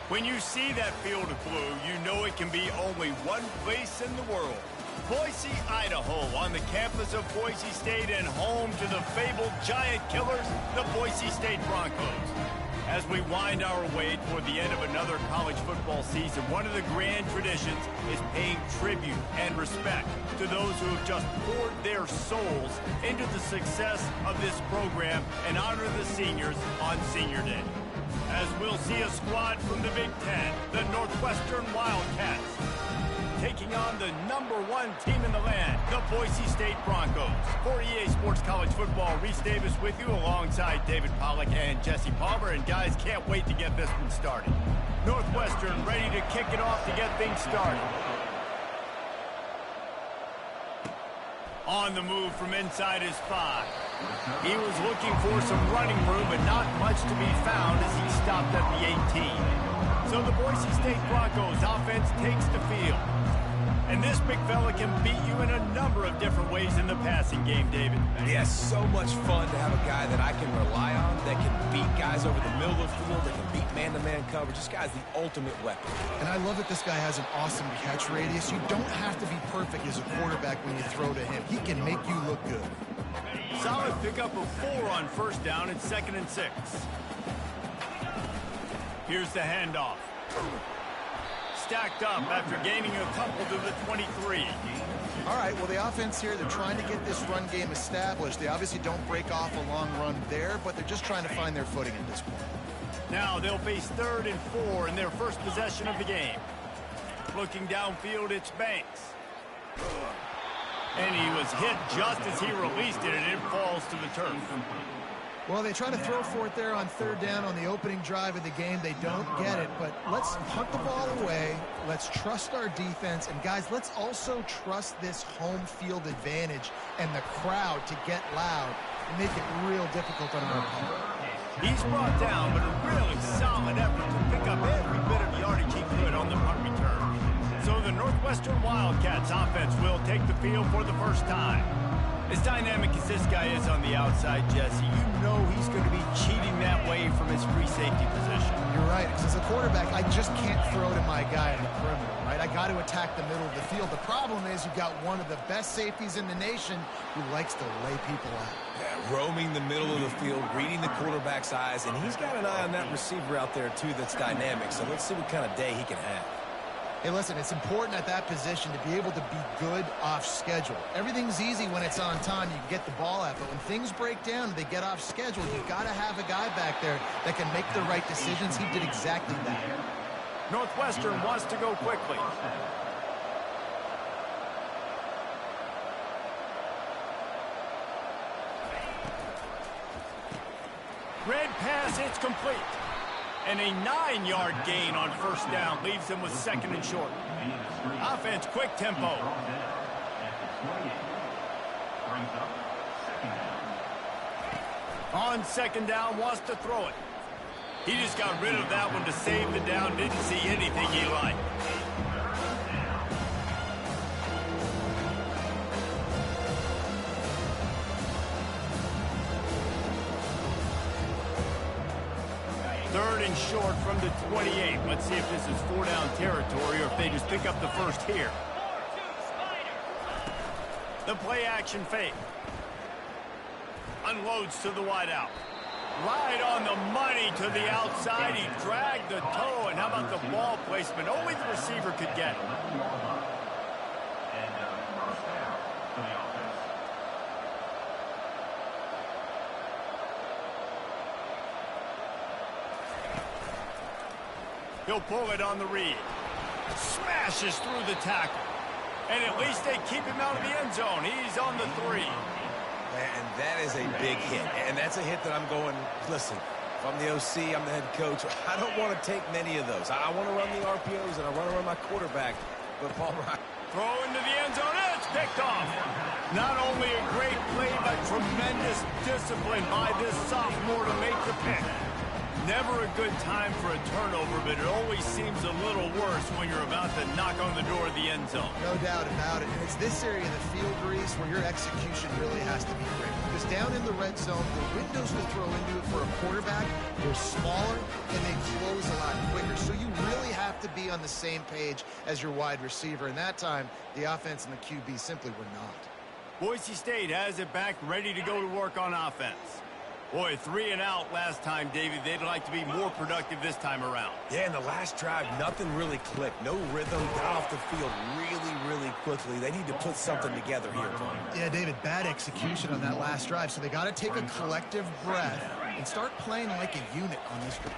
When you see that field of blue, you know it can be only one place in the world. Boise, Idaho, on the campus of Boise State and home to the fabled giant killers, the Boise State Broncos. As we wind our way toward the end of another college football season, one of the grand traditions is paying tribute and respect to those who have just poured their souls into the success of this program and honor the seniors on Senior Day. As we'll see a squad from the Big Ten, the Northwestern Wildcats, taking on the #1 team in the land, the Boise State Broncos. For EA Sports College Football, Reese Davis with you alongside David Pollack and Jesse Palmer. And guys, can't wait to get this one started. Northwestern ready to kick it off to get things started. On the move from inside his 5. He was looking for some running room, but not much to be found as he stopped at the 18. So the Boise State Broncos offense takes the field. And this big fella can beat you in a number of different ways in the passing game, David. Yeah, so much fun to have a guy that I can rely on, that can beat guys over the middle of the field, that can beat man-to-man coverage. This guy's the ultimate weapon. And I love that this guy has an awesome catch radius. You don't have to be perfect as a quarterback when you throw to him. He can make you look good. Solid pickup of 4 on first down and 2nd and 6. Here's the handoff. Stacked up after gaining a couple to the 23. All right, well, the offense here, they're trying to get this run game established. They obviously don't break off a long run there, but they're just trying to find their footing at this point. Now they'll face 3rd and 4 in their first possession of the game. Looking downfield, it's Banks. And he was hit just as he released it, and it falls to the turf. Well, they try to throw for it there on 3rd down on the opening drive of the game. They don't get it, but let's punt the ball away. Let's trust our defense. And, guys, let's also trust this home field advantage and the crowd to get loud and make it real difficult on our opponent. He's brought down, but a really solid effort to pick up every bit of yardage he could on the punt return. So the Northwestern Wildcats offense will take the field for the first time. As dynamic as this guy is on the outside, Jesse, you know he's going to be cheating that way from his free safety position. You're right, because as a quarterback, I just can't throw to my guy in the perimeter, right? I got to attack the middle of the field. The problem is you've got one of the best safeties in the nation who likes to lay people out. Yeah, roaming the middle of the field, reading the quarterback's eyes, and he's got an eye on that receiver out there, too, that's dynamic. So let's see what kind of day he can have. Hey, listen, it's important at that position to be able to be good off schedule. Everything's easy when it's on time. You can get the ball out. But when things break down and they get off schedule, you've got to have a guy back there that can make the right decisions. He did exactly that. Northwestern wants to go quickly. Red pass, it's complete. And a 9-yard gain on first down leaves them with 2nd and short. Offense, quick tempo. On 2nd down, wants to throw it. He just got rid of that one to save the down. Didn't see anything he liked. Third and short from the 28. Let's see if this is 4-down territory or if they just pick up the first here. The play action fake. Unloads to the wideout. Right on the money to the outside. He dragged the toe. And how about the ball placement? Only the receiver could get it. He'll pull it on the read. Smashes through the tackle. And at least they keep him out of the end zone. He's on the 3. And that is a big hit. And that's a hit that I'm going, listen, if I'm the OC, I'm the head coach, I don't want to take many of those. I want to run the RPOs, and I want to run my quarterback. But Palmer, throw into the end zone, and it's picked off. Not only a great play, but tremendous discipline by this sophomore to make the pick. Never a good time for a turnover, but it always seems a little worse when you're about to knock on the door of the end zone. No doubt about it. And it's this area of the field, Reese, where your execution really has to be great. because down in the red zone, the windows to throw into it for a quarterback, they're smaller and they close a lot quicker. So you really have to be on the same page as your wide receiver. And that time, the offense and the QB simply were not. Boise State has it back, ready to go to work on offense. Boy, 3 and out last time, David. They'd like to be more productive this time around. Yeah, in the last drive, nothing really clicked. No rhythm, got off the field really quickly. They need to put something together here, Tony. Yeah, David, bad execution on that last drive. So they got to take a collective breath and start playing like a unit on this drive.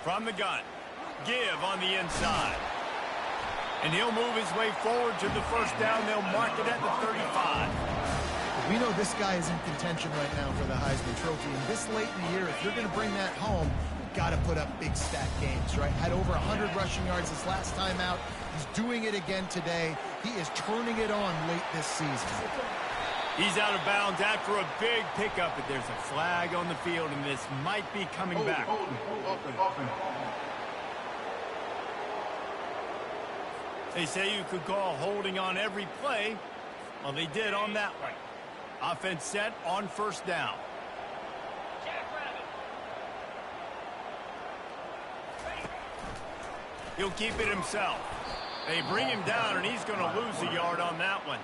From the gun, Give on the inside. And he'll move his way forward to the first down. They'll mark it at the 35. We know this guy is in contention right now for the Heisman Trophy. And this late in the year, if you're going to bring that home, you've got to put up big stat games, right? Had over 100 rushing yards this last time out. He's doing it again today. He is turning it on late this season. He's out of bounds after a big pickup, but there's a flag on the field, and this might be coming back. They say you could call holding on every play. Well, they did on that one. Offense set on first down. He'll keep it himself. They bring him down, and he's going to lose a yard on that one.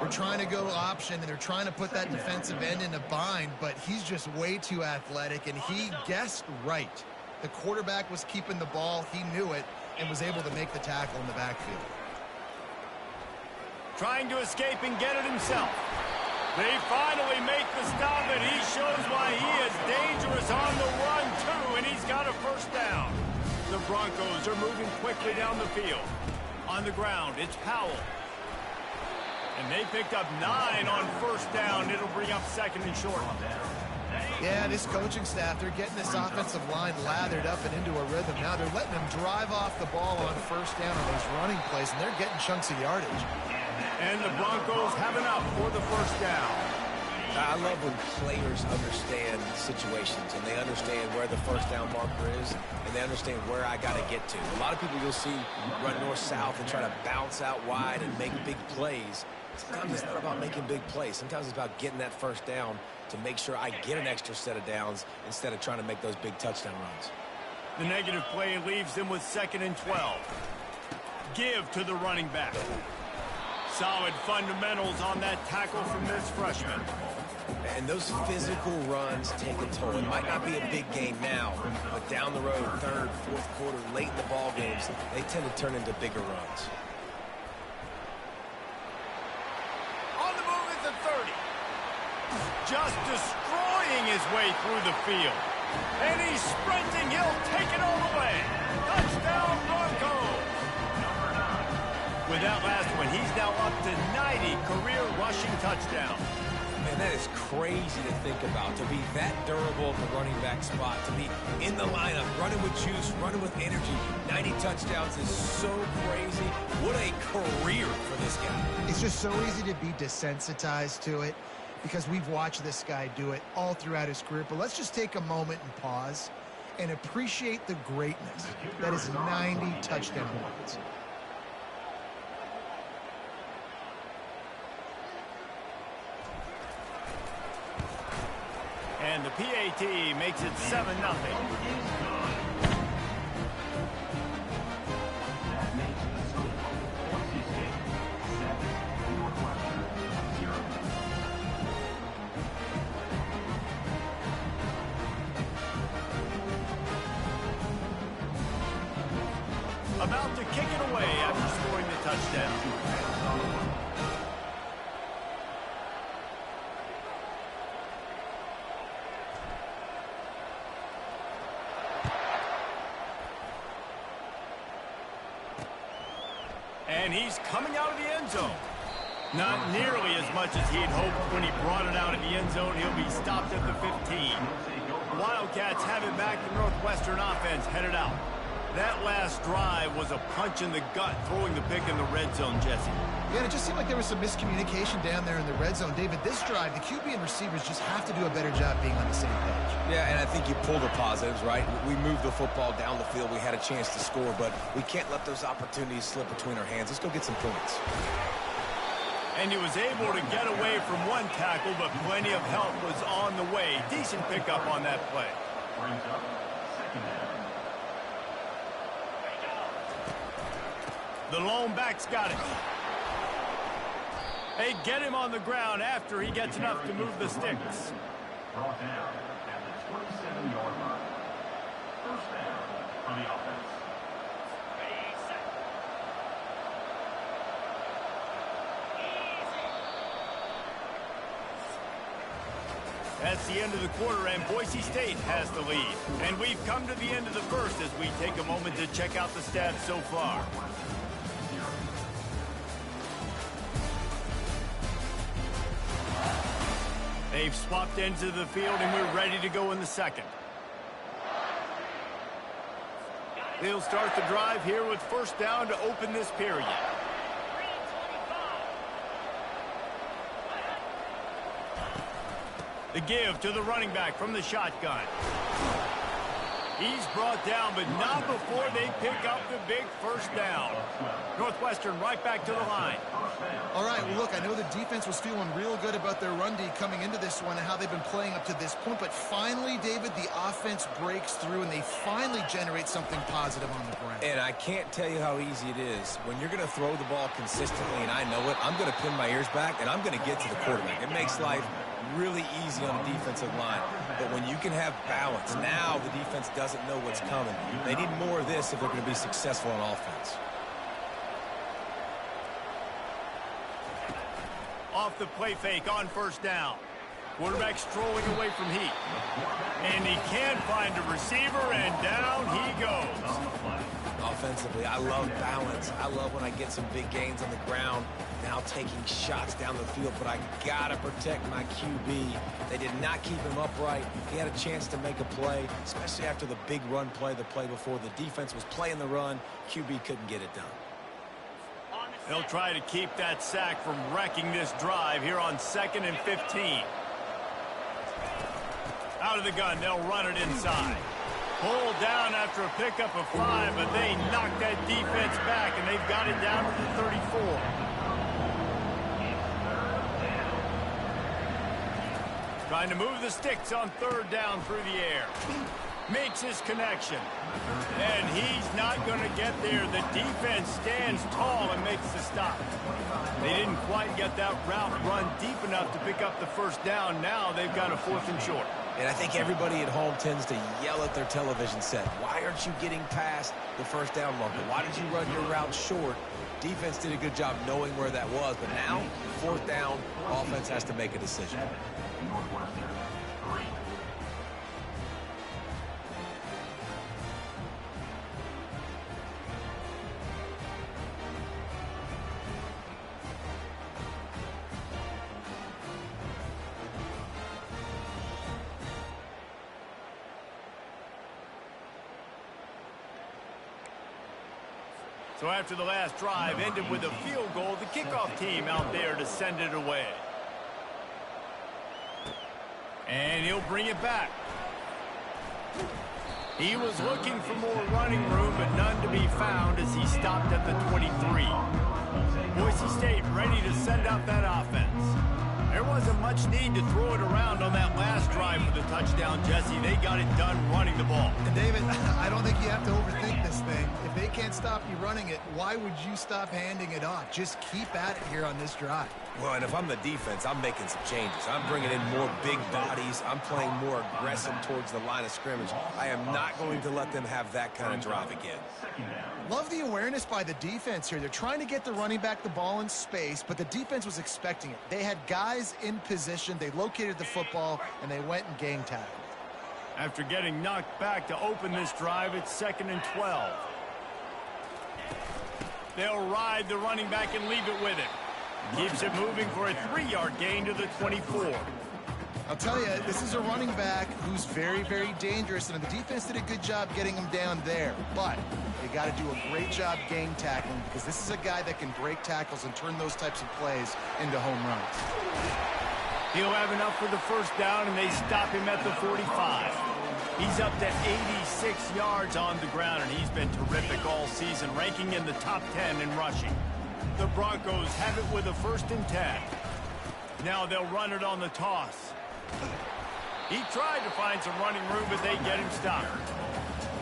They're trying to go option, and they're trying to put that defensive end in a bind, but he's just way too athletic, and he guessed right. The quarterback was keeping the ball. He knew it and was able to make the tackle in the backfield. Trying to escape and get it himself. They finally make the stop, and he shows why he is dangerous on the run, too, and he's got a first down. The Broncos are moving quickly down the field. On the ground, it's Powell. And they picked up 9 on first down. It'll bring up second and short. Yeah, this coaching staff, they're getting this offensive line lathered up and into a rhythm. Now they're letting them drive off the ball on first down on these running plays, and they're getting chunks of yardage. And the Broncos have enough for the first down. I love when players understand situations and they understand where the first down marker is and they understand where I got to get to. A lot of people you'll see run north-south and try to bounce out wide and make big plays. Sometimes it's not about making big plays. Sometimes it's about getting that first down to make sure I get an extra set of downs instead of trying to make those big touchdown runs. The negative play leaves them with 2nd and 12. Give to the running back. Solid fundamentals on that tackle from this freshman. And those physical runs take a toll. It might not be a big game now, but down the road, 3rd, 4th quarter, late in the ball games, they tend to turn into bigger runs. On the move at the 30. Just destroying his way through the field. And he's sprinting. He'll take it all the way. Touchdown, Broncos. With that last one, he's now up to 90 career rushing touchdowns. Man, that is crazy to think about, to be that durable at the running back spot, to be in the lineup, running with juice, running with energy. 90 touchdowns is so crazy. What a career for this guy. It's just so easy to be desensitized to it because we've watched this guy do it all throughout his career. But let's just take a moment and pause and appreciate the greatness that is 90 touchdown runs. And the PAT makes it 7-0. About to kick it away after scoring the touchdown. And he's coming out of the end zone. Not nearly as much as he'd hoped when he brought it out of the end zone. He'll be stopped at the 15. Wildcats have it back. The Northwestern offense headed out. That last drive was a punch in the gut, throwing the pick in the red zone, Jesse. Yeah, and it just seemed like there was some miscommunication down there in the red zone. David, this drive, the QB and receivers just have to do a better job being on the same page. Yeah, and I think you pull the positives, right? We moved the football down the field. We had a chance to score, but we can't let those opportunities slip between our hands. Let's go get some points. And he was able to get away from one tackle, but plenty of help was on the way. Decent pickup on that play. The lone back's got it. They get him on the ground after he gets enough to move the sticks. Brought down at the 27-yard line. First down for the offense. That's the end of the quarter, and Boise State has the lead. And we've come to the end of the first as we take a moment to check out the stats so far. They've swapped ends of the field, and we're ready to go in the second. They'll start the drive here with first down to open this period. The give to the running back from the shotgun. He's brought down, but not before they pick up the big first down. Northwestern right back to the line. All right, well, look, I know the defense was feeling real good about their run D coming into this one and how they've been playing up to this point, but finally, David, the offense breaks through and they finally generate something positive on the ground. And I can't tell you how easy it is. When you're going to throw the ball consistently, and I know it, I'm going to pin my ears back, and I'm going to get to the quarterback. It makes life really easy on the defensive line. But when you can have balance, now the defense doesn't know what's coming. They need more of this if they're going to be successful on offense. Off the play fake on first down. Quarterback strolling away from heat. And he can't find a receiver, and down he goes. Offensively, I love balance. I love when I get some big gains on the ground, now taking shots down the field, but I got to protect my QB. They did not keep him upright. He had a chance to make a play, especially after the big run play the play before. The defense was playing the run. QB couldn't get it done. They'll try to keep that sack from wrecking this drive here on 2nd and 15. Out of the gun, they'll run it inside. Pulled down after a pickup of 5, but they knocked that defense back, and they've got it down to the 34. Trying to move the sticks on 3rd down through the air. Makes his connection. And he's not going to get there. The defense stands tall and makes the stop. They didn't quite get that route run deep enough to pick up the first down. Now they've got a 4th and short. And I think everybody at home tends to yell at their television set. Why aren't you getting past the first down marker? Why did you run your route short? Defense did a good job knowing where that was. But now, 4th down, offense has to make a decision. Northwestern, 3. So after the last drive ended with a field goal, the kickoff team out there to send it away. And he'll bring it back. He was looking for more running room, but none to be found as he stopped at the 23. Boise State ready to send out that offense. There wasn't much need to throw it around on that last drive for the touchdown, Jesse. They got it done running the ball. And David, I don't think you have to overthink this thing. If they can't stop you running it, why would you stop handing it off? Just keep at it here on this drive. Well, and if I'm the defense, I'm making some changes. I'm bringing in more big bodies. I'm playing more aggressive towards the line of scrimmage. I am not going to let them have that kind of drive again. Love the awareness by the defense here. They're trying to get the running back the ball in space, but the defense was expecting it. They had guys in position. They located the football, and they went and gang tackled. After getting knocked back to open this drive, it's 2nd and 12. They'll ride the running back and leave it with him. Keeps it moving for a 3-yard gain to the 24. I'll tell you, this is a running back who's very, very dangerous, and the defense did a good job getting him down there. But they got to do a great job gang tackling because this is a guy that can break tackles and turn those types of plays into home runs. He'll have enough for the first down, and they stop him at the 45. He's up to 86 yards on the ground, and he's been terrific all season, ranking in the top 10 in rushing. The Broncos have it with a 1st and 10. Now they'll run it on the toss. He tried to find some running room, but they get him stopped.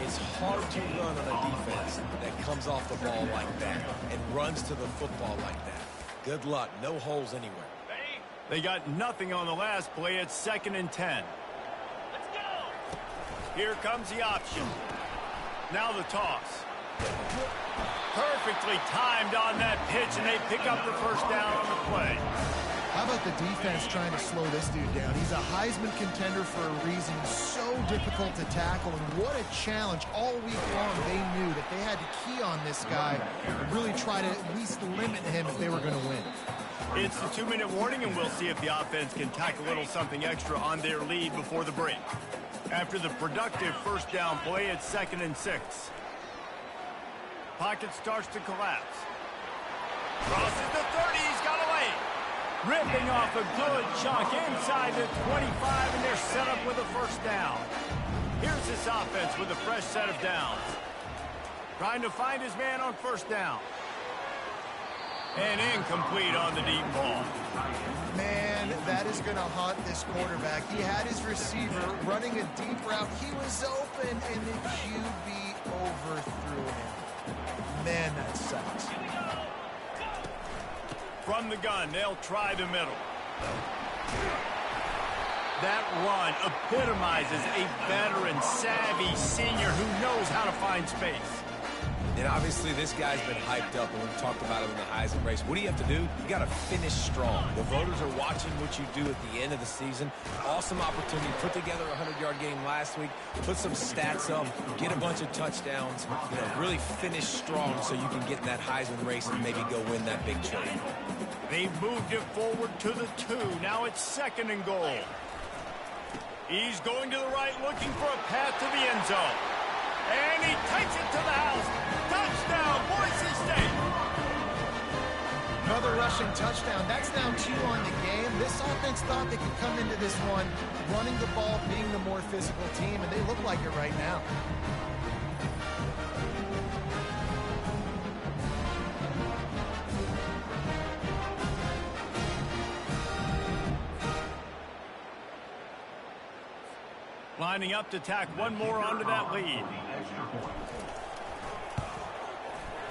It's hard to run on a defense that comes off the ball like that and runs to the football like that. Good luck. No holes anywhere. They got nothing on the last play. It's 2nd and 10. Let's go. Here comes the option. Now the toss. Perfectly timed on that pitch, and they pick up the 1st down on the play. How about the defense trying to slow this dude down? He's a Heisman contender for a reason. So difficult to tackle, and what a challenge. All week long, they knew that they had to key on this guy and really try to at least limit him if they were going to win. It's the 2-minute warning, and we'll see if the offense can tack a little something extra on their lead before the break. After the productive 1st down play, it's 2nd and 6. Pocket starts to collapse. Crosses the 30, he's got away. Ripping off a good chunk inside the 25, and they're set up with a 1st down. Here's this offense with a fresh set of downs. Trying to find his man on 1st down. And incomplete on the deep ball. Man, that is going to haunt this quarterback. He had his receiver running a deep route. He was open, and the QB overthrew him. Man, that sucks. From the gun, they'll try the middle. That run epitomizes a veteran, savvy senior who knows how to find space. And obviously this guy's been hyped up, and we've talked about him in the Heisman race. What do you have to do? You got to finish strong. The voters are watching what you do at the end of the season. Awesome opportunity. Put together a 100-yard game last week. Put some stats up. Get a bunch of touchdowns. You know, really finish strong so you can get in that Heisman race and maybe go win that big trophy. They've moved it forward to the 2. Now it's 2nd and goal. He's going to the right, looking for a path to the end zone. And he takes it to the house. Touchdown, Boise State. Another rushing touchdown. That's now 2 on the game. This offense thought they could come into this one running the ball, being the more physical team, and they look like it right now. Lining up to tack one more onto that lead.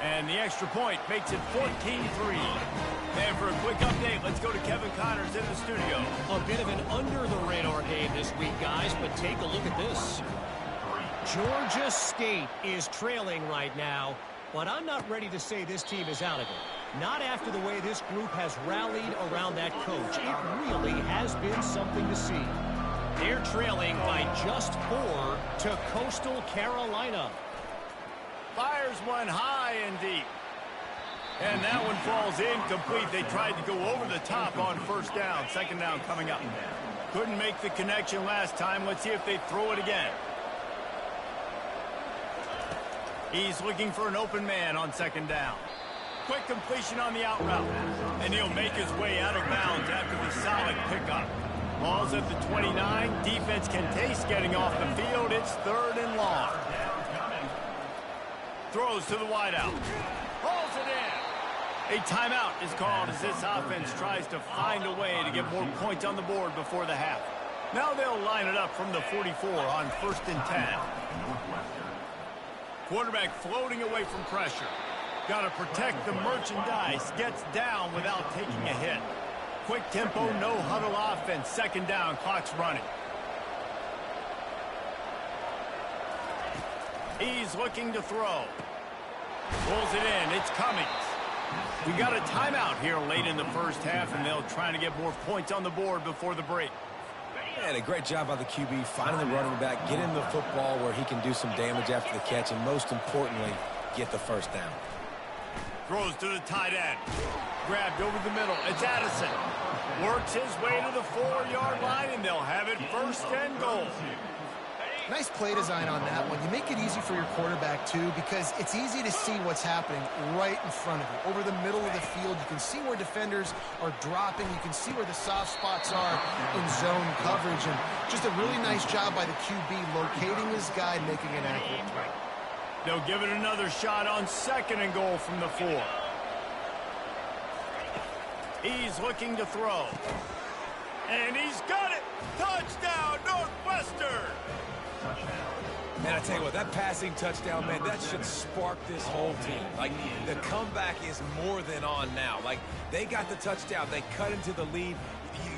And the extra point makes it 14-3. And for a quick update, let's go to Kevin Connors in the studio. A bit of an under-the-radar game this week, guys, but take a look at this. Georgia State is trailing right now, but I'm not ready to say this team is out of it. Not after the way this group has rallied around that coach. It really has been something to see. They're trailing by just 4 to Coastal Carolina. Fires one high and deep. And that one falls incomplete. They tried to go over the top on 1st down. 2nd down coming up. Couldn't make the connection last time. Let's see if they throw it again. He's looking for an open man on 2nd down. Quick completion on the out route. And he'll make his way out of bounds after the solid pickup. Ball's at the 29. Defense can taste getting off the field. It's 3rd and long. Throws to the wideout. Pulls it in. A timeout is called as this offense tries to find a way to get more points on the board before the half. Now they'll line it up from the 44 on 1st and 10. Quarterback floating away from pressure. Got to protect the merchandise. Gets down without taking a hit. Quick tempo, no huddle offense. 2nd down, clock's running. He's looking to throw. Pulls it in. It's Cummings. We got a timeout here late in the 1st half, and they'll try to get more points on the board before the break. And a great job by the QB, finding the running back, getting the football where he can do some damage after the catch, and most importantly, get the 1st down. Throws to the tight end. Grabbed over the middle. It's Addison. Works his way to the 4-yard line, and they'll have it 1st and goal. Nice play design on that one. You make it easy for your quarterback, too, because it's easy to see what's happening right in front of you. Over the middle of the field, you can see where defenders are dropping. You can see where the soft spots are in zone coverage. And just a really nice job by the QB locating his guy and making an accurate throw. They'll give it another shot on 2nd and goal from the 4. He's looking to throw. And he's got it! Touchdown, Northwestern! Man, I tell you what, that passing touchdown, man, that should spark this whole team. Like, the comeback is more than on now. Like, they got the touchdown. They cut into the lead.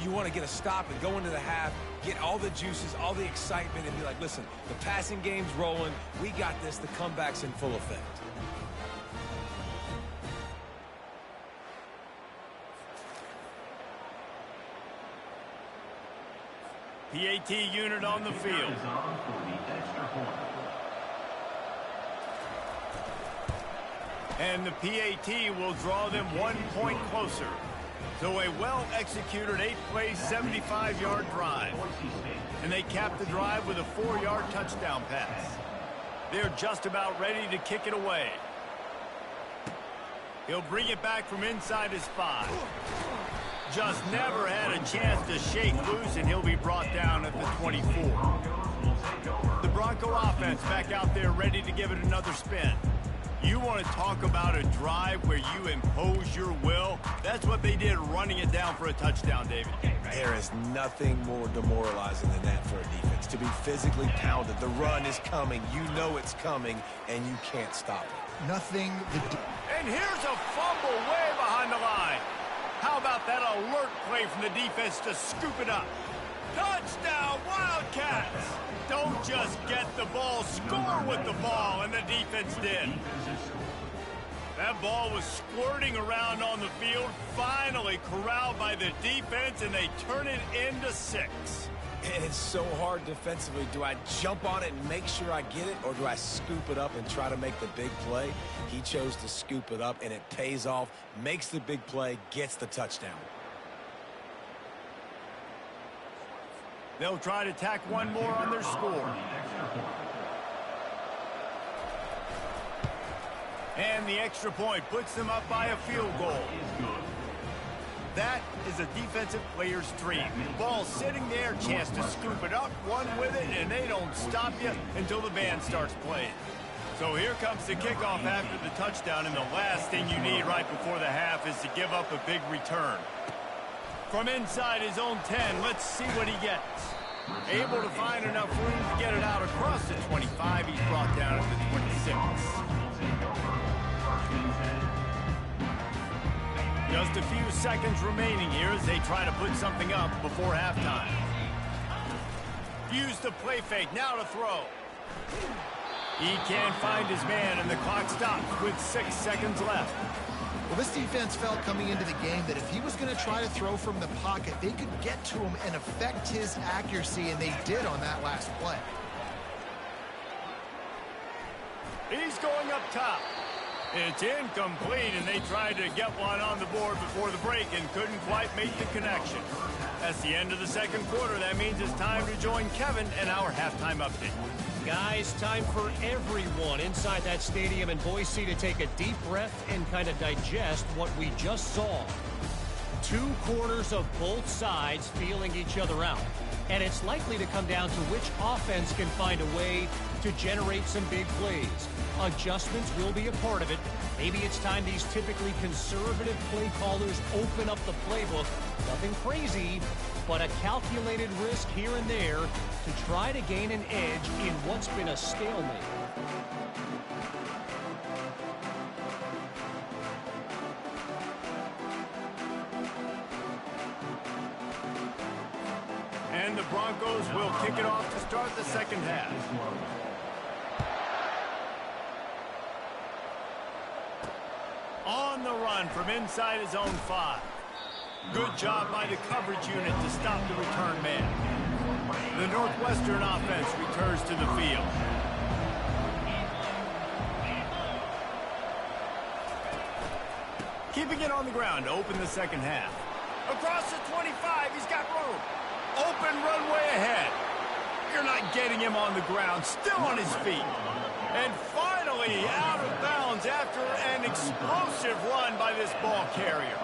You want to get a stop and go into the half, get all the juices, all the excitement, and be like, listen, the passing game's rolling. We got this. The comeback's in full effect. PAT unit on the field. And the PAT will draw them 1 point closer. So a well-executed 8-play, 75-yard drive. And they cap the drive with a 4-yard touchdown pass. They're just about ready to kick it away. He'll bring it back from inside his 5. Just never had a chance to shake loose, and he'll be brought down at the 24. The Bronco offense back out there ready to give it another spin. You want to talk about a drive where you impose your will? That's what they did running it down for a touchdown, David. There is nothing more demoralizing than that for a defense. To be physically pounded. The run is coming. You know it's coming, and you can't stop it. Nothing. And here's a fumble way behind the line. How about that alert play from the defense to scoop it up? Touchdown, Wildcats! Don't just get the ball, score with the ball, and the defense did. That ball was squirting around on the field, finally corralled by the defense, and they turn it into 6. And it's so hard defensively. Do I jump on it and make sure I get it, or do I scoop it up and try to make the big play? He chose to scoop it up, and it pays off, makes the big play, gets the touchdown. They'll try to tack one more on their score. And the extra point puts them up by a field goal. That is a defensive player's dream. Ball sitting there, chance to scoop it up, run with it, and they don't stop you until the band starts playing. So here comes the kickoff after the touchdown, and the last thing you need right before the half is to give up a big return. From inside his own 10, let's see what he gets. Able to find enough room to get it out across the 25. He's brought down at the 26. Just a few seconds remaining here as they try to put something up before halftime. Use the play fake, now to throw. He can't find his man, and the clock stops with 6 seconds left. Well, this defense felt coming into the game that if he was going to try to throw from the pocket, they could get to him and affect his accuracy, and they did on that last play. He's going up top. It's incomplete, and they tried to get one on the board before the break and couldn't quite make the connection. That's the end of the second quarter. That means it's time to join Kevin and our halftime update. Guys, time for everyone inside that stadium in Boise to take a deep breath and kind of digest what we just saw. 2 quarters of both sides feeling each other out. And it's likely to come down to which offense can find a way to generate some big plays. Adjustments will be a part of it. Maybe it's time these typically conservative play callers open up the playbook. Nothing crazy, but a calculated risk here and there to try to gain an edge in what's been a stalemate. And the Broncos will kick it off to start the second half. On the run from inside his own 5. Good job by the coverage unit to stop the return man. The Northwestern offense returns to the field. Keeping it on the ground to open the second half. Across the 25, he's got room. Open runway ahead. You're not getting him on the ground, still on his feet. And finally out of bounds after an explosive run by this ball carrier.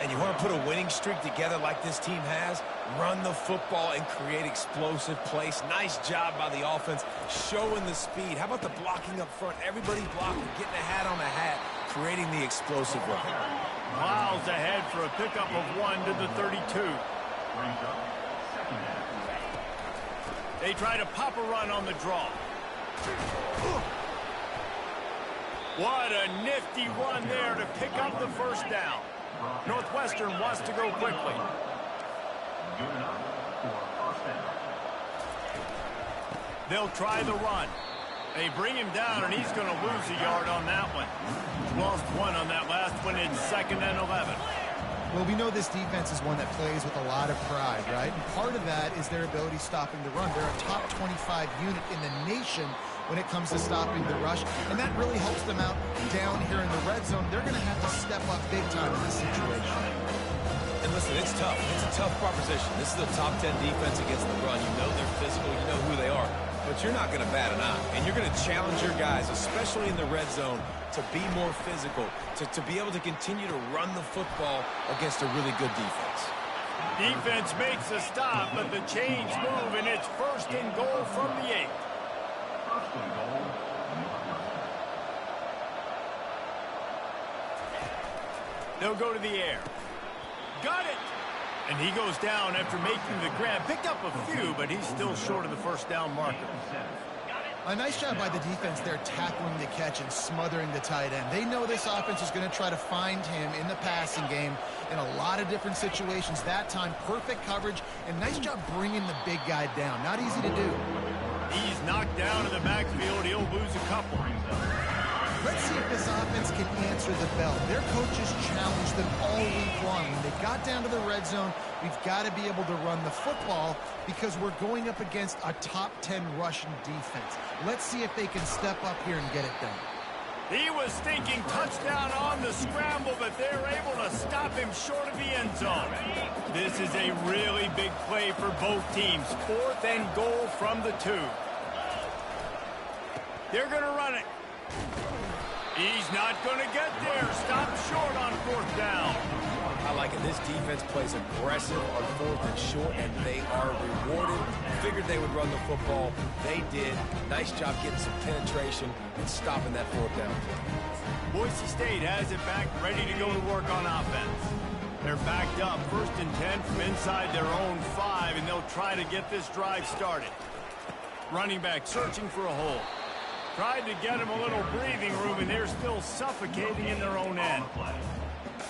And you want to put a winning streak together like this team has? Run the football and create explosive plays. Nice job by the offense, showing the speed. How about the blocking up front? Everybody blocking, getting a hat on a hat. creating the explosive run. Miles ahead for a pickup of 1 to the 32. They try to pop a run on the draw. What a nifty run there to pick up the first down. Northwestern wants to go quickly. They'll try the run. They bring him down, and he's going to lose a yard on that one. Lost 1 on that last one. In 2nd and 11. Well, we know this defense is one that plays with a lot of pride, right? And part of that is their ability stopping the run. They're a top 25 unit in the nation when it comes to stopping the rush, and that really helps them out down here in the red zone. They're going to have to step up big time in this situation. And listen, it's tough. It's a tough proposition. This is a top 10 defense against the run. You know they're physical. You know who they are. But you're not going to bat an eye. And you're going to challenge your guys, especially in the red zone, to be more physical, to be able to continue to run the football against a really good defense. Defense makes a stop, but the chains move, and it's 1st and goal from the 8. They'll go to the air. Got it! And he goes down after making the grab. Picked up a few, but he's still short of the first down marker. A nice job by the defense there tackling the catch and smothering the tight end. They know this offense is going to try to find him in the passing game in a lot of different situations. That time, perfect coverage, and nice job bringing the big guy down. Not easy to do. He's knocked down in the backfield. He'll lose a couple. Let's see if this offense can answer the bell. Their coaches challenged them all week long. When they got down to the red zone, we've got to be able to run the football because we're going up against a top 10 Russian defense. Let's see if they can step up here and get it done. He was thinking touchdown on the scramble, but they're able to stop him short of the end zone. This is a really big play for both teams. 4th and goal from the 2. They're going to run it. He's not going to get there. Stopped short on 4th down. I like it. This defense plays aggressive on 4th and short, and they are rewarded. Figured they would run the football. They did. Nice job getting some penetration and stopping that 4th down. Boise State has it back, ready to go to work on offense. They're backed up, 1st and 10 from inside their own 5, and they'll try to get this drive started. Running back searching for a hole. Tried to get him a little breathing room, and they're still suffocating in their own end.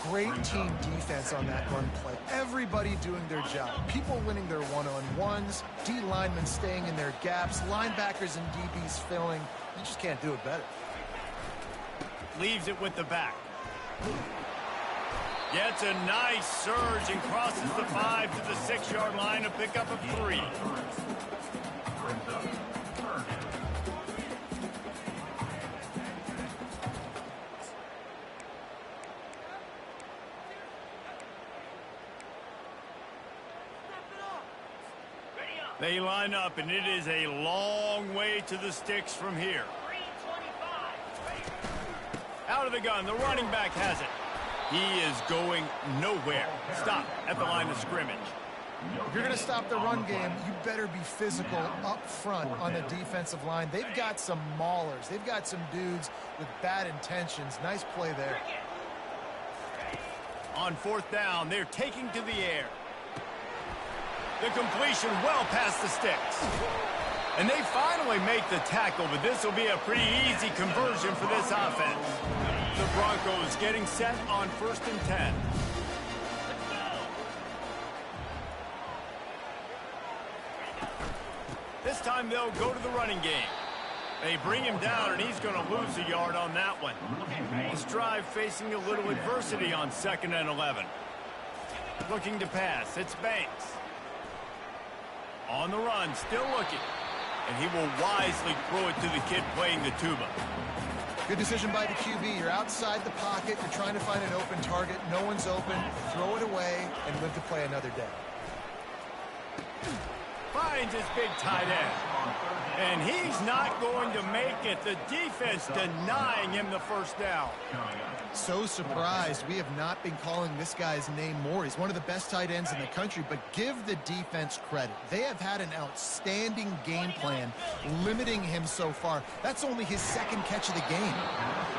Great team defense on that run play. Everybody doing their job. People winning their one-on-ones, D linemen staying in their gaps, linebackers and DBs filling. You just can't do it better. Leaves it with the back. Gets a nice surge and crosses the 5 to the 6-yard line to pick up a 3. They line up, and it is a long way to the sticks from here. Out of the gun, the running back has it. He is going nowhere. Stop at the line of scrimmage. If you're going to stop the run game, you better be physical up front on the defensive line. They've got some maulers. They've got some dudes with bad intentions. Nice play there. On 4th down, they're taking to the air. The completion well past the sticks. And they finally make the tackle, but this will be a pretty easy conversion for this offense. The Broncos getting set on 1st and 10. This time they'll go to the running game. They bring him down, and he's going to lose a yard on that one. This drive facing a little adversity on 2nd and 11. Looking to pass. It's Banks. On the run, still looking. And he will wisely throw it to the kid playing the tuba. Good decision by the QB. You're outside the pocket. You're trying to find an open target. No one's open. Throw it away and live to play another day. Finds his big tight end. And he's not going to make it. The defense denying him the first down. So surprised we have not been calling this guy's name more. He's one of the best tight ends in the country, but give the defense credit. They have had an outstanding game plan limiting him so far. That's only his second catch of the game.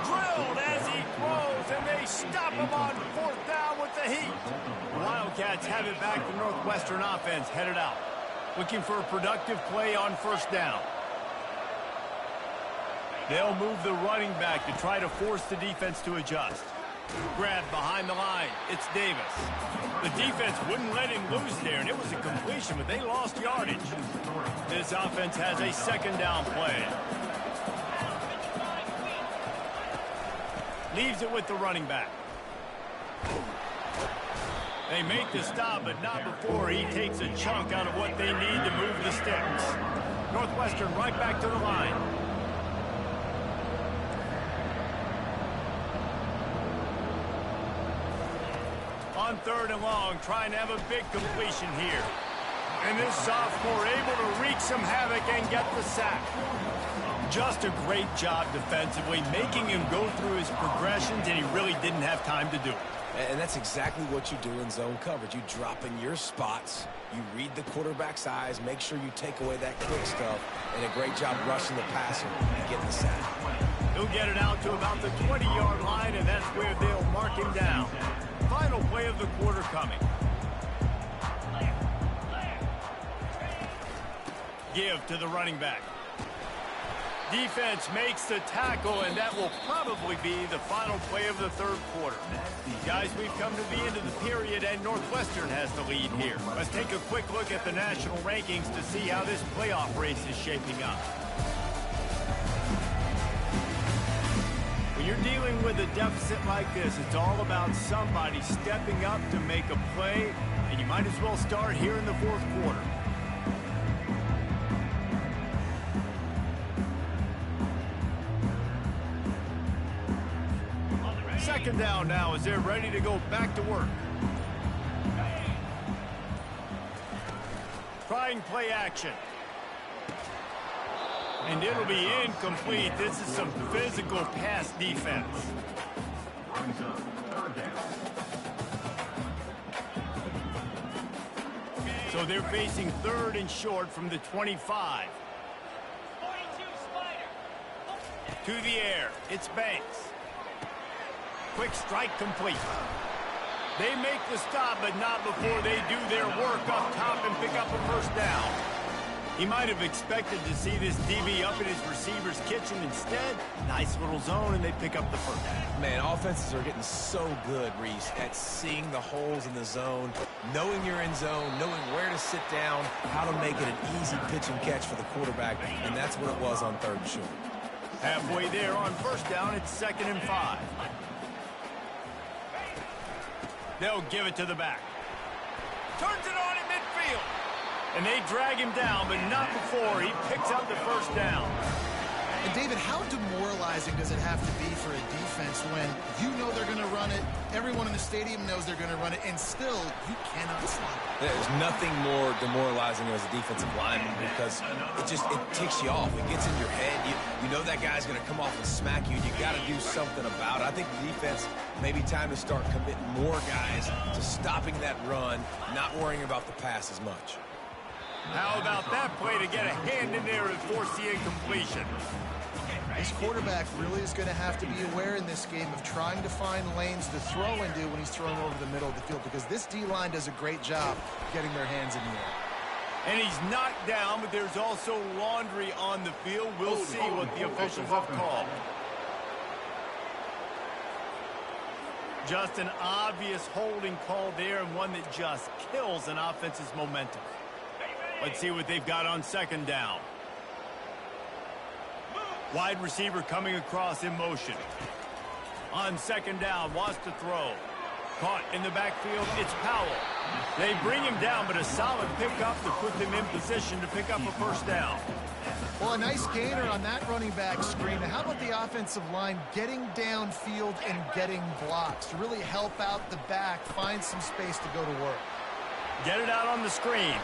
Drilled as he throws, and they stop him on fourth down with the heat. Wildcats have it back. The Northwestern offense headed out, looking for a productive play on first down. They'll move the running back to try to force the defense to adjust. Grab behind the line. It's Davis. The defense wouldn't let him loose there, and it was a completion, but they lost yardage. This offense has a second down play. Leaves it with the running back. They make the stop, but not before he takes a chunk out of what they need to move the sticks. Northwestern right back to the line. On third and long, trying to have a big completion here. And this sophomore able to wreak some havoc and get the sack. Just a great job defensively, making him go through his progressions, and he really didn't have time to do it. And that's exactly what you do in zone coverage. You drop in your spots, you read the quarterback's eyes, make sure you take away that quick stuff, and a great job rushing the passer and getting the sack. He'll get it out to about the 20-yard line, and that's where they'll mark him down. Final play of the quarter coming. Give to the running back. Defense makes the tackle, and that will probably be the final play of the third quarter. Guys, we've come to the end of the period, and Northwestern has the lead here. Let's take a quick look at the national rankings to see how this playoff race is shaping up. When you're dealing with a deficit like this, it's all about somebody stepping up to make a play, and you might as well start here in the fourth quarter. Second down now as they're ready to go back to work. Trying play action. And it'll be incomplete. This is some physical pass defense. So they're facing third and short from the 25. To the air. It's Banks. Quick strike complete. They make the stop, but not before they do their work up top and pick up a first down. He might have expected to see this DB up in his receiver's kitchen. Instead, nice little zone, and they pick up the first down. Man, offenses are getting so good, Reese, at seeing the holes in the zone, knowing you're in zone, knowing where to sit down, how to make it an easy pitch and catch for the quarterback, and that's what it was on third and short. Halfway there on first down, it's 2nd and 5. They'll give it to the back. Turns it on in midfield. And they drag him down, but not before he picks up the first down. And David, how demoralizing does it have to be for a defense when you know they're going to run it, everyone in the stadium knows they're going to run it, and still you cannot stop it? There's nothing more demoralizing as a defensive lineman because it ticks you off. It gets in your head. You know that guy's going to come off and smack you. You got to do something about it. I think the defense maybe time to start committing more guys to stopping that run, not worrying about the pass as much. How about that play to get a hand in there and force the incompletion? This quarterback really is going to have to be aware in this game of trying to find lanes to throw into when he's throwing over the middle of the field, because this D-line does a great job getting their hands in the air. And he's knocked down, but there's also laundry on the field. We'll see what the officials have called. Just an obvious holding call there, and one that just kills an offense's momentum. Let's see what they've got on second down. Wide receiver coming across in motion. On second down, wants to throw. Caught in the backfield, it's Powell. They bring him down, but a solid pickup to put them in position to pick up a first down. Well, a nice gainer on that running back screen. Now, how about the offensive line getting downfield and getting blocks to really help out the back, find some space to go to work? Get it out on the screen.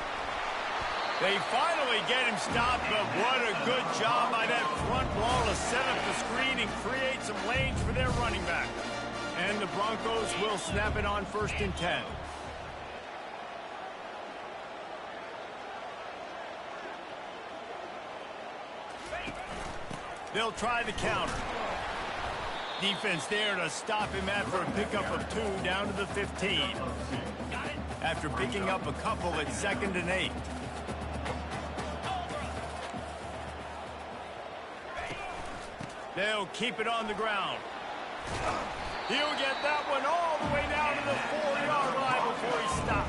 They finally get him stopped, but what a good job by that front ball to set up the screen and create some lanes for their running back. And the Broncos will snap it on 1st and 10. They'll try the counter. Defense there to stop him after a pickup of 2 down to the 15. After picking up a couple at 2nd and 8. They'll keep it on the ground. He'll get that one all the way down to the 4-yard line before he stops.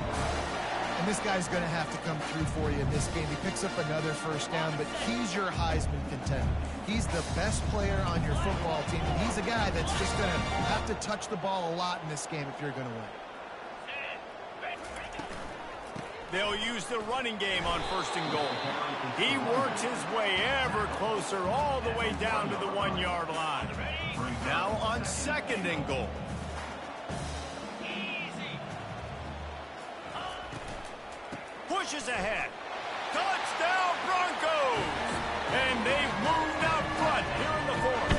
And this guy's going to have to come through for you in this game. He picks up another 1st down, but he's your Heisman contender. He's the best player on your football team, and he's a guy that's just going to have to touch the ball a lot in this game if you're going to win. They'll use the running game on 1st and goal. He works his way ever closer all the way down to the 1-yard line. Now on 2nd and goal. Pushes ahead. Touchdown Broncos! And they've moved out front here in the 4th.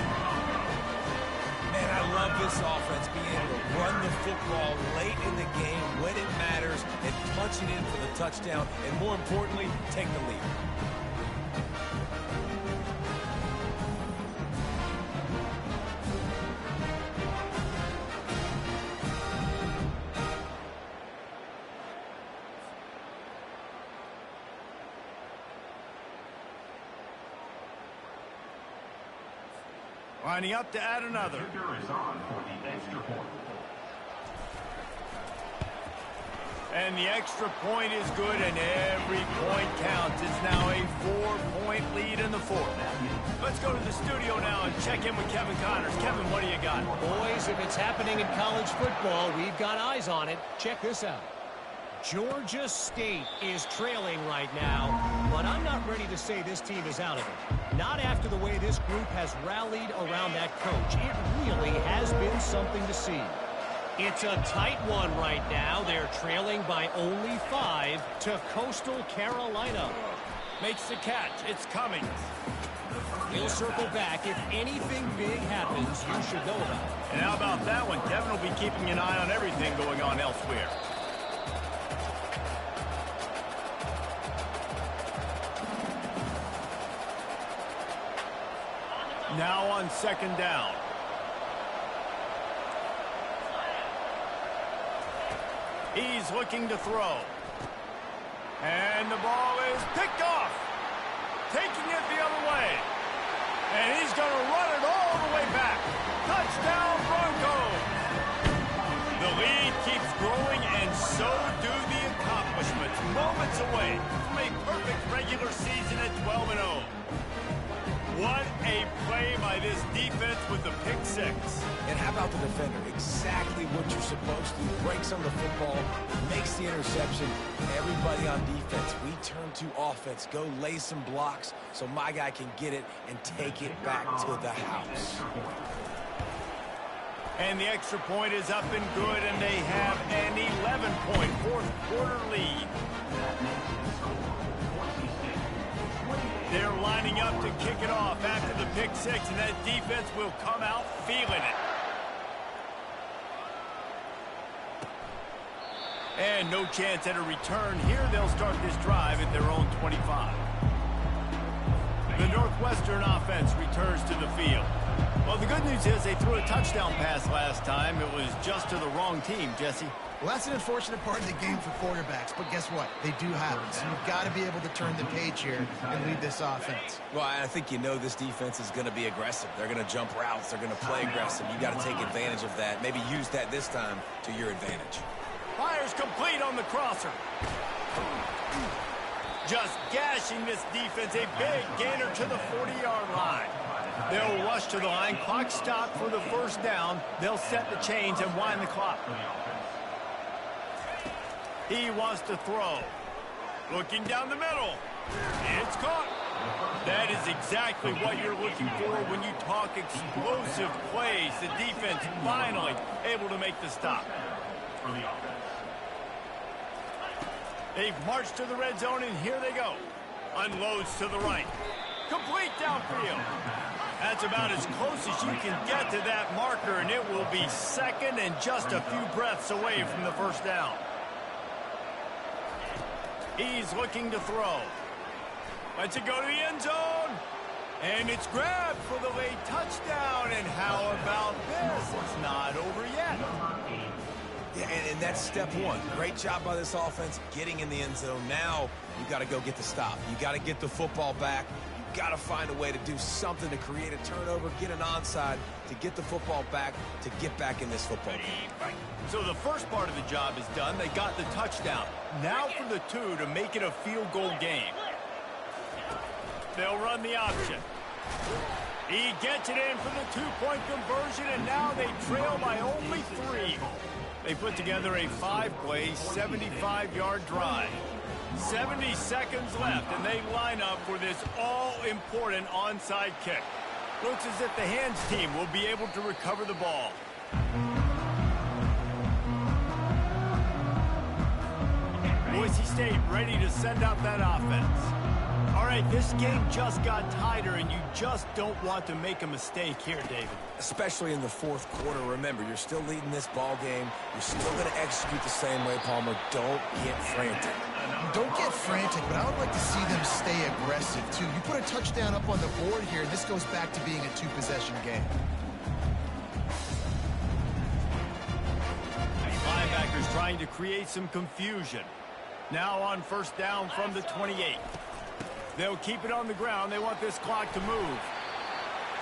Man, I love this offense being able to run the football late in the game when it matters and punch it in for the touchdown and, more importantly, take the lead. Lining up to add another. Kicker is on for the extra point. And the extra point is good, and every point counts. It's now a 4-point lead in the 4th. Let's go to the studio now and check in with Kevin Connors. Kevin, what do you got? Boys, if it's happening in college football, we've got eyes on it. Check this out. Georgia State is trailing right now, but I'm not ready to say this team is out of it. Not after the way this group has rallied around that coach. It really has been something to see. It's a tight one right now. They're trailing by only 5 to Coastal Carolina. Makes the catch. It's coming. He'll circle back. If anything big happens, you should know about it. And how about that one? Kevin will be keeping an eye on everything going on elsewhere. Now on 2nd down. He's looking to throw. And the ball is picked off. Taking it the other way. And he's going to run it all the way back. Touchdown Broncos. The lead keeps growing, and so do the accomplishments. Moments away from a perfect regular season at 12-0. What a play by this defense with the pick 6. And how about the defender? Exactly what you're supposed to. Breaks on the football, makes the interception. Everybody on defense, we turn to offense. Go lay some blocks so my guy can get it and take it back to the house. And the extra point is up and good, and they have an 11-point 4th quarter lead. They're lining up to kick it off after the pick 6, and that defense will come out feeling it. And no chance at a return here. They'll start this drive at their own 25. The Northwestern offense returns to the field. Well, the good news is they threw a touchdown pass last time. It was just to the wrong team, Jesse. Well, that's an unfortunate part of the game for quarterbacks, but guess what? They do happen, so you've got to be able to turn the page here and lead this offense. Well, I think you know this defense is going to be aggressive. They're going to jump routes. They're going to play aggressive. You got to take advantage of that. Maybe use that this time to your advantage. Fires complete on the crosser. Just gashing this defense. A big gainer to the 40-yard line. They'll rush to the line. Clock stopped for the 1st down. They'll set the chains and wind the clock. He wants to throw. Looking down the middle. It's caught. That is exactly what you're looking for when you talk explosive plays. The defense finally able to make the stop. They've marched to the red zone, and here they go. Unloads to the right. Complete downfield. That's about as close as you can get to that marker, and it will be second and just a few breaths away from the first down. He's looking to throw. Lets it go to the end zone. And it's grabbed for the late touchdown. And how about this? It's not over yet. Yeah, and that's step one. Great job by this offense getting in the end zone. Now you got to go get the stop. You got to get the football back. You got to find a way to do something to create a turnover, get an onside, to get the football back, to get back in this football game. So the first part of the job is done. They got the touchdown. Now for the two to make it a field goal game. They'll run the option. He gets it in for the two-point conversion, and now they trail by only 3. They put together a 5-play, 75-yard drive. 70 seconds left, and they line up for this all-important onside kick. Looks as if the hands team will be able to recover the ball. Boise State ready to send out that offense. All right, this game just got tighter, and you just don't want to make a mistake here, David. Especially in the fourth quarter. Remember, you're still leading this ball game. You're still going to execute the same way, Palmer. Don't get frantic. Don't get frantic, but I would like to see them stay aggressive, too. You put a touchdown up on the board here, and this goes back to being a two-possession game. Linebackers trying to create some confusion. Now on first down from the 28. They'll keep it on the ground. They want this clock to move.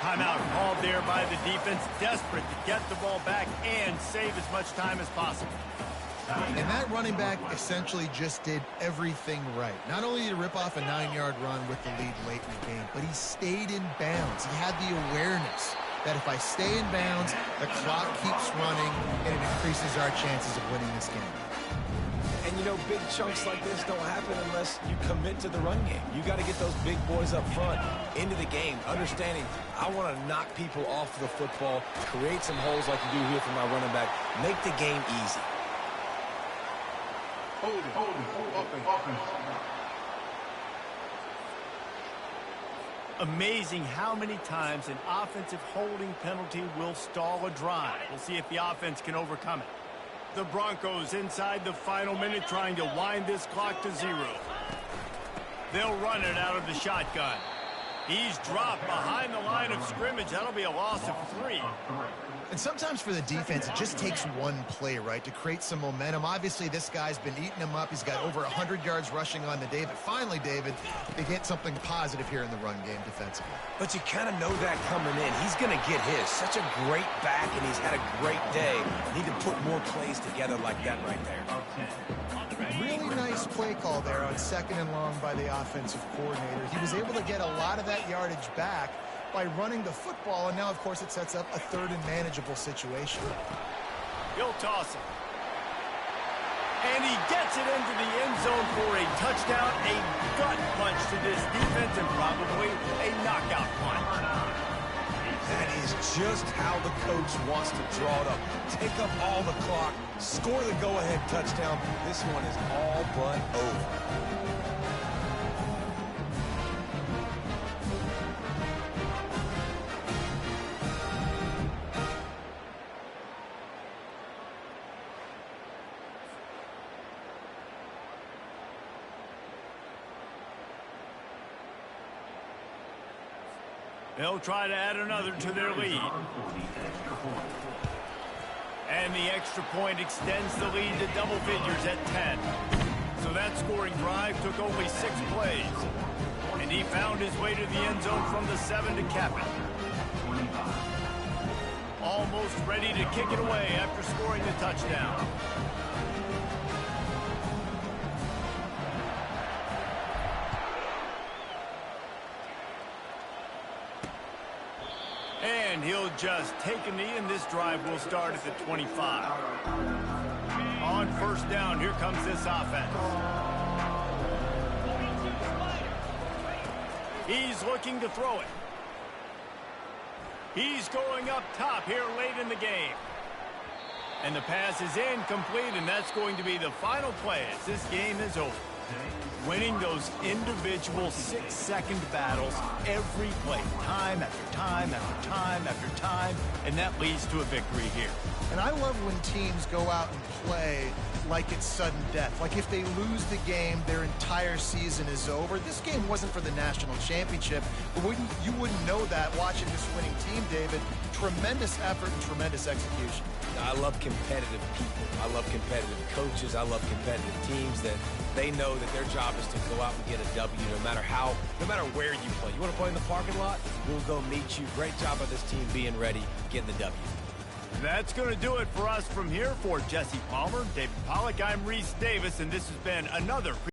Timeout called there by the defense, desperate to get the ball back and save as much time as possible. And that running back essentially just did everything right. Not only did he rip off a 9-yard run with the lead late in the game, but he stayed in bounds. He had the awareness that if I stay in bounds, the clock keeps running, and it increases our chances of winning this game. And, you know, big chunks like this don't happen unless you commit to the run game. You got to get those big boys up front into the game, understanding I want to knock people off the football, create some holes like you do here for my running back, make the game easy. Amazing how many times an offensive holding penalty will stall a drive. We'll see if the offense can overcome it. The Broncos inside the final minute trying to wind this clock to 0. They'll run it out of the shotgun. He's dropped behind the line of scrimmage. That'll be a loss of 3. And sometimes for the defense, it just takes one play, right, to create some momentum. Obviously, this guy's been eating him up. He's got over 100 yards rushing on the day. But finally, David, they get something positive here in the run game defensively. But you kind of know that coming in. He's going to get his. Such a great back, and he's had a great day. Need to put more plays together like that right there. Really nice play call there on 2nd and long by the offensive coordinator. He was able to get a lot of that yardage back by running the football, and now, of course, it sets up a 3rd and manageable situation. He'll toss it. And he gets it into the end zone for a touchdown, a gut punch to this defense, and probably a knockout punch. That is just how the coach wants to draw it up. Take up all the clock, score the go-ahead touchdown. This one is all but over. They'll try to add another to their lead. And the extra point extends the lead to double figures at 10. So that scoring drive took only 6 plays. And he found his way to the end zone from the 7 to cap it. Almost ready to kick it away after scoring the touchdown. And he'll just take a knee, and this drive will start at the 25. On first down, here comes this offense. He's looking to throw it. He's going up top here late in the game. And the pass is incomplete, and that's going to be the final play as this game is over. Winning those individual 6-second battles every play, time after time after time after time, and that leads to a victory here. And I love when teams go out and play like it's sudden death. Like if they lose the game, their entire season is over. This game wasn't for the national championship, but you wouldn't know that watching this winning team, David. Tremendous effort and tremendous execution. I love competitive people. I love competitive coaches. I love competitive teams that they know that their job is to go out and get a W no matter where you play. You want to play in the parking lot? We'll go meet you. Great job by this team being ready, getting the W. That's going to do it for us from here. For Jesse Palmer, David Pollack, I'm Reese Davis, and this has been another